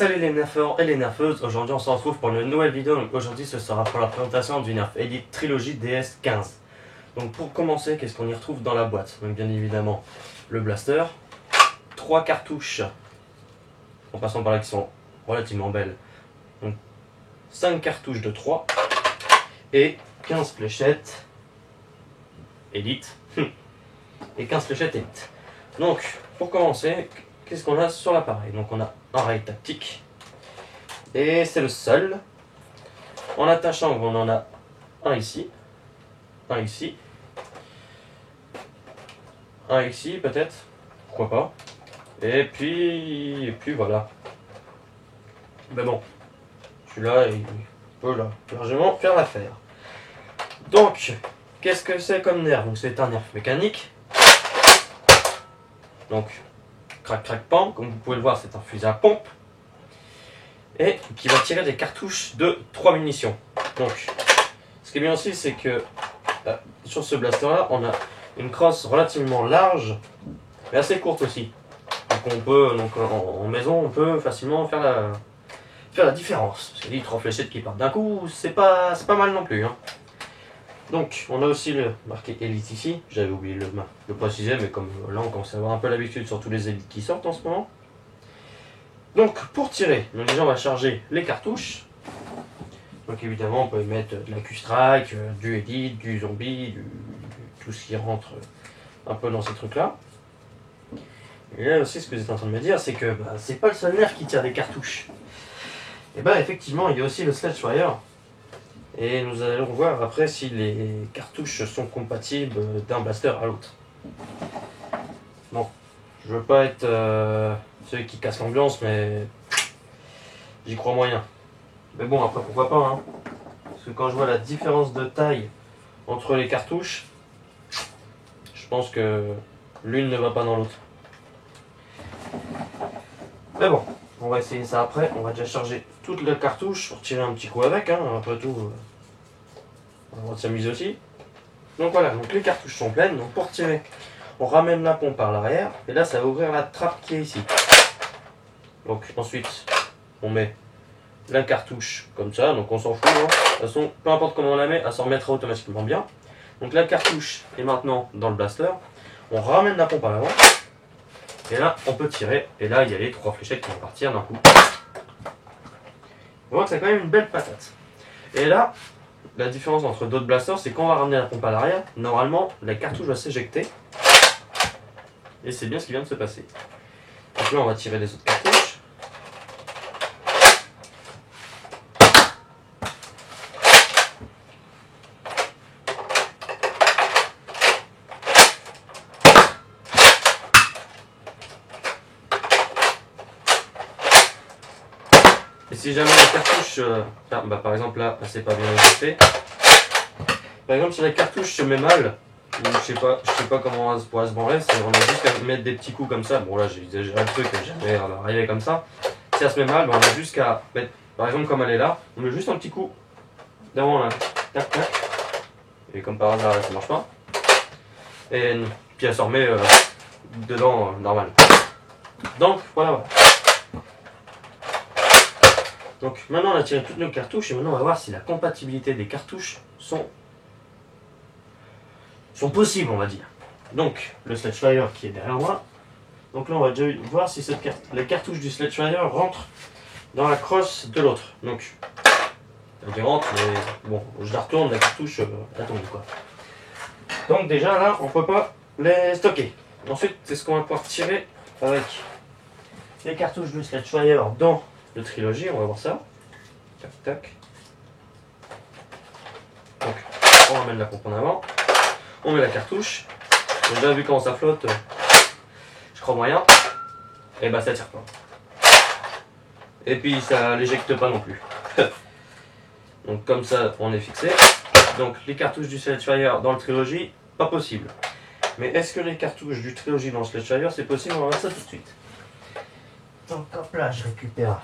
Salut les nerfeurs et les nerfeuses, aujourd'hui on se retrouve pour une nouvelle vidéo. Donc aujourd'hui ce sera pour la présentation du Nerf Elite Trilogy DS15. Donc pour commencer, qu'est-ce qu'on y retrouve dans la boîte? Donc bien évidemment le blaster, 3 cartouches, en passant par là qui sont relativement belles. Donc 5 cartouches de 3 et 15 fléchettes Elite et 15 fléchettes Elite. Donc pour commencer, qu'est-ce qu'on a sur l'appareil? Donc on a un rail tactique et c'est le seul. En attachant, on en a un ici, un ici, un ici peut-être, pourquoi pas, et puis voilà. Mais bon, celui-là il peut là, largement faire l'affaire. Donc qu'est-ce que c'est comme nerf? Donc c'est un nerf mécanique. Donc crac crac pan, comme vous pouvez le voir, c'est un fusil à pompe et qui va tirer des cartouches de 3 munitions. Donc ce qui est bien aussi, c'est que sur ce blaster là on a une crosse relativement large mais assez courte aussi, donc on peut, en maison on peut facilement faire la différence, parce qu'il y a 3 fléchettes qui partent d'un coup, c'est pas mal non plus, hein. Donc on a aussi le marqué Elite ici, j'avais oublié le préciser, mais comme là on commence à avoir un peu l'habitude sur tous les élites qui sortent en ce moment. Donc pour tirer, donc déjà on va charger les cartouches. Donc évidemment on peut y mettre de la Q-Strike, du Elite, du Zombie, tout ce qui rentre un peu dans ces trucs là. Et là aussi ce que vous êtes en train de me dire, c'est que c'est pas le seul nerf qui tire des cartouches. Et effectivement il y a aussi le Sledgefire. Et nous allons voir après si les cartouches sont compatibles d'un blaster à l'autre. Bon, je veux pas être celui qui casse l'ambiance, mais j'y crois moyen. Mais bon, après pourquoi pas, hein. Parce que quand je vois la différence de taille entre les cartouches, je pense que l'une ne va pas dans l'autre. Mais bon, on va essayer ça après. On va déjà charger toutes les cartouches pour tirer un petit coup avec, hein. Après tout, on va s'amuser aussi. Donc voilà, donc les cartouches sont pleines. Donc pour tirer, on ramène la pompe par l'arrière. Et là, ça va ouvrir la trappe qui est ici. Donc ensuite, on met la cartouche comme ça. Donc on s'en fout, hein. De toute façon, peu importe comment on la met, elle s'en remettra automatiquement bien. Donc la cartouche est maintenant dans le blaster. On ramène la pompe à l'avant. Et là, on peut tirer. Et là, il y a les 3 fléchettes qui vont partir d'un coup. On voit que c'est quand même une belle patate. Et là, la différence entre d'autres blasters, c'est quand on va ramener la pompe à l'arrière, normalement, la cartouche va s'éjecter. Et c'est bien ce qui vient de se passer. Donc là, on va tirer les autres cartouches. Et si jamais la cartouche, par exemple là, c'est pas bien ajusté. Par exemple, si la cartouche se met mal, ou je sais pas comment elle pourrait se branler, on a juste qu'à mettre des petits coups comme ça. Bon là j'ai exagéré le truc, jamais arrivé comme ça. Si elle se met mal, on a juste qu'à mettre, par exemple comme elle est là, on met juste un petit coup d'avant là, tac tac. Et comme par hasard, là, ça marche pas. Et puis elle se remet dedans normal. Donc voilà. Donc maintenant on a tiré toutes nos cartouches et maintenant on va voir si la compatibilité des cartouches sont possibles, on va dire. Donc le Sledgefire qui est derrière moi. Donc là on va déjà voir si les cartouches du Sledgefire rentrent dans la crosse de l'autre. Donc elle rentre, mais bon, je la retourne, la cartouche elle tombe quoi. Donc déjà là on peut pas les stocker. Ensuite c'est ce qu'on va pouvoir tirer avec les cartouches du Sledgefire dans le Trilogy, on va voir ça. Tac tac. Donc on ramène la pompe en avant, on met la cartouche. Donc déjà vu comment ça flotte, je crois moyen. Et ça tire pas. Et puis ça l'éjecte pas non plus. Donc comme ça on est fixé. Donc les cartouches du Sledgefire dans le Trilogy, pas possible. Mais est-ce que les cartouches du Trilogy dans le Sledgefire c'est possible? On va voir ça tout de suite. Donc hop là, je récupère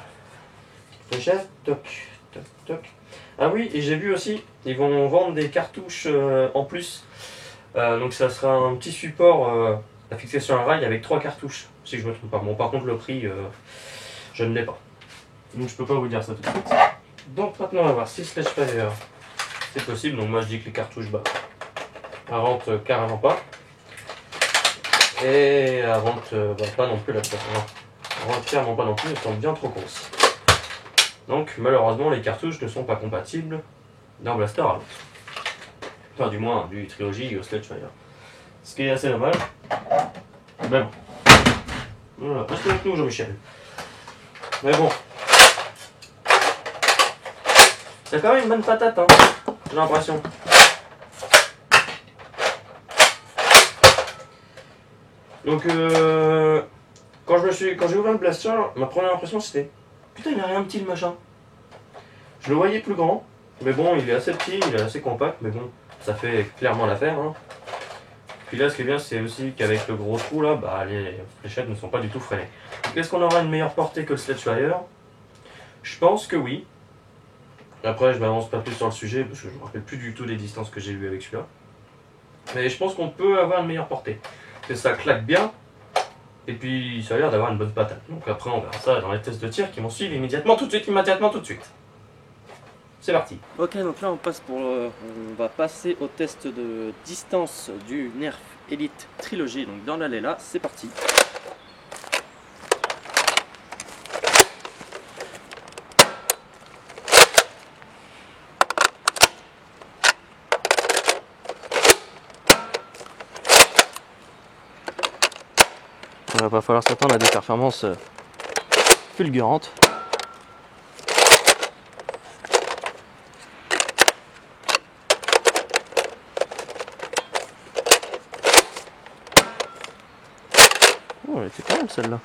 fléchette, toc, toc, toc. Ah oui, et j'ai vu aussi, ils vont vendre des cartouches en plus. Donc ça sera un petit support à fixer sur un rail avec 3 cartouches, si je me trompe pas. Bon, par contre le prix, je ne l'ai pas. Donc je peux pas vous dire ça tout de suite. Donc maintenant on va voir si Sledgefire c'est possible. Donc moi je dis que les cartouches à vente carrément pas. Et à vente pas non plus la place. À vente clairement pas non plus, elles sont bien trop grosses. Donc malheureusement les cartouches ne sont pas compatibles d'un blaster à l'autre. Enfin du moins du trilogie au Sledgefire. Ce qui est assez dommage. Mais bon. Voilà, restez avec nous Jean-Michel. Mais bon. C'est quand même une bonne patate, hein, j'ai l'impression. Donc quand j'ai ouvert le blaster, ma première impression c'était putain il a rien petit le machin. Je le voyais plus grand, mais bon il est assez petit, il est assez compact, mais bon ça fait clairement l'affaire. Hein. Puis là ce qui est bien c'est aussi qu'avec le gros trou là, bah les fléchettes ne sont pas du tout freinées. Est-ce qu'on aura une meilleure portée que le Sledgefire? Je pense que oui. Après je m'avance pas plus sur le sujet parce que je me rappelle plus du tout des distances que j'ai eues avec celui-là. Mais je pense qu'on peut avoir une meilleure portée. Que ça claque bien. Et puis ça a l'air d'avoir une bonne patate. Donc après on verra ça dans les tests de tir qui vont suivre immédiatement tout de suite. C'est parti. Ok, donc là on va passer au test de distance du Nerf Elite Trilogy. Donc dans l'allée là, c'est parti. Il va pas falloir s'attendre à des performances fulgurantes. Oh, elle était pas mal celle-là.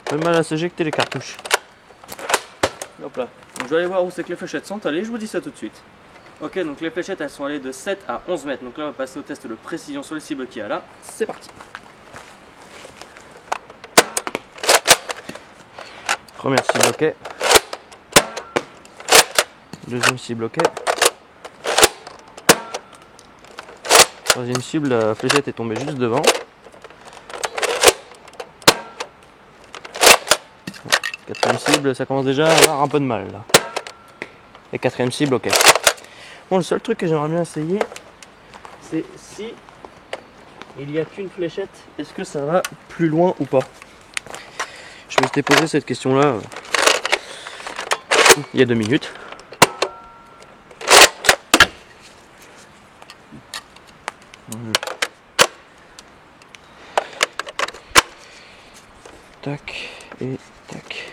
Pas mal à s'éjecter les cartouches. Hop là. Donc je vais aller voir où c'est que les fléchettes sont allées, je vous dis ça tout de suite. Ok, donc les fléchettes elles sont allées de 7 à 11 mètres. Donc là on va passer au test de précision sur les cibles qu'il y a là. C'est parti. Première cible ok. Deuxième cible ok. Troisième cible, la fléchette est tombée juste devant. Quatrième cible, ça commence déjà à avoir un peu de mal là. Et quatrième cible, ok. Bon, le seul truc que j'aimerais bien essayer, c'est si il n'y a qu'une fléchette, est-ce que ça va plus loin ou pas? Je me suis posé cette question-là il y a 2 minutes. Tac et tac.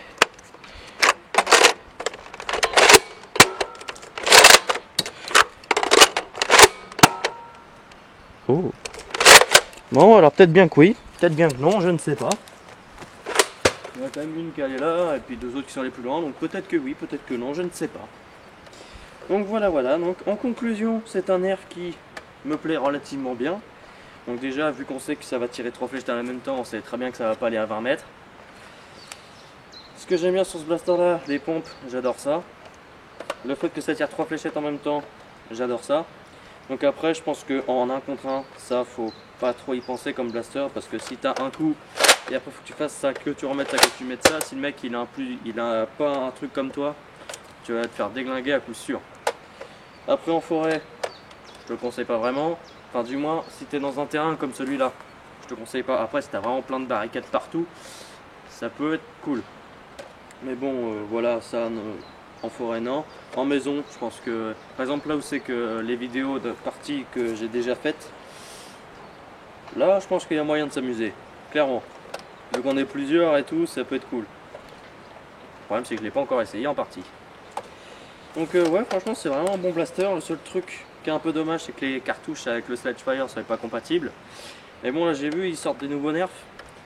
Oh. Bon, alors peut-être bien que oui, peut-être bien que non, je ne sais pas. Il y en a quand même une qui est allée là, et puis 2 autres qui sont allées plus loin, donc peut-être que oui, peut-être que non, je ne sais pas. Donc voilà, donc en conclusion, c'est un nerf qui me plaît relativement bien. Donc déjà, vu qu'on sait que ça va tirer 3 flèches en même temps, on sait très bien que ça va pas aller à 20 mètres. Ce que j'aime bien sur ce blaster là, les pompes, j'adore ça. Le fait que ça tire 3 fléchettes en même temps, j'adore ça. Donc après je pense qu'en 1 contre 1, ça faut pas trop y penser comme blaster, parce que si tu as un coup et après faut que tu fasses ça, que tu remettes ça, que tu mettes ça, si le mec il a pas un truc comme toi, tu vas te faire déglinguer à coup sûr. Après en forêt, je te le conseille pas vraiment, enfin du moins si tu es dans un terrain comme celui-là, je te conseille pas. Après si tu as vraiment plein de barricades partout, ça peut être cool. Mais bon voilà, ça en forêt non. En maison, je pense que, par exemple là où c'est que les vidéos de parties que j'ai déjà faites, là je pense qu'il y a moyen de s'amuser, clairement. Vu qu'on est plusieurs et tout, ça peut être cool. Le problème c'est que je l'ai pas encore essayé en partie. Donc ouais, franchement c'est vraiment un bon blaster. Le seul truc qui est un peu dommage, c'est que les cartouches avec le Sledgefire seraient pas compatibles. Mais bon là j'ai vu, ils sortent des nouveaux nerfs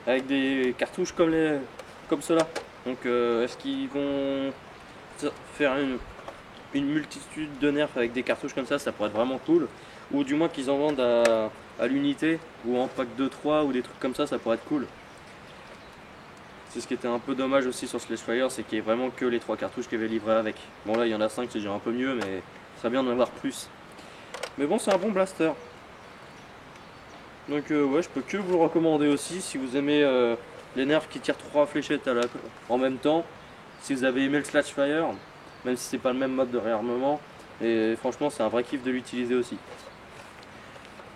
avec des cartouches comme ceux-là. Donc est-ce qu'ils vont faire une multitude de nerfs avec des cartouches comme ça pourrait être vraiment cool. Ou du moins qu'ils en vendent à l'unité, ou en pack de 3 ou des trucs comme ça pourrait être cool. C'est ce qui était un peu dommage aussi sur Sledgefire, c'est qu'il n'y ait vraiment que les 3 cartouches qui avaient livré avec. Bon là il y en a 5, c'est déjà un peu mieux, mais ce serait bien d'en avoir plus. Mais bon, c'est un bon blaster. Donc ouais, je peux que vous le recommander aussi si vous aimez les nerfs qui tirent 3 fléchettes en même temps. Si vous avez aimé le Slash Fire, même si c'est pas le même mode de réarmement. Et franchement, c'est un vrai kiff de l'utiliser aussi.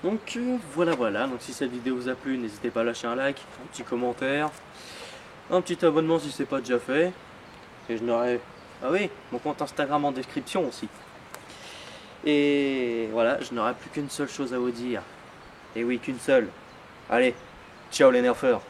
Donc voilà. Donc si cette vidéo vous a plu, n'hésitez pas à lâcher un like, un petit commentaire, un petit abonnement si c'est pas déjà fait. Et je n'aurai... Ah oui, mon compte Instagram en description aussi. Et voilà, je n'aurai plus qu'une seule chose à vous dire. Et oui, qu'une seule. Allez, ciao les nerfeurs.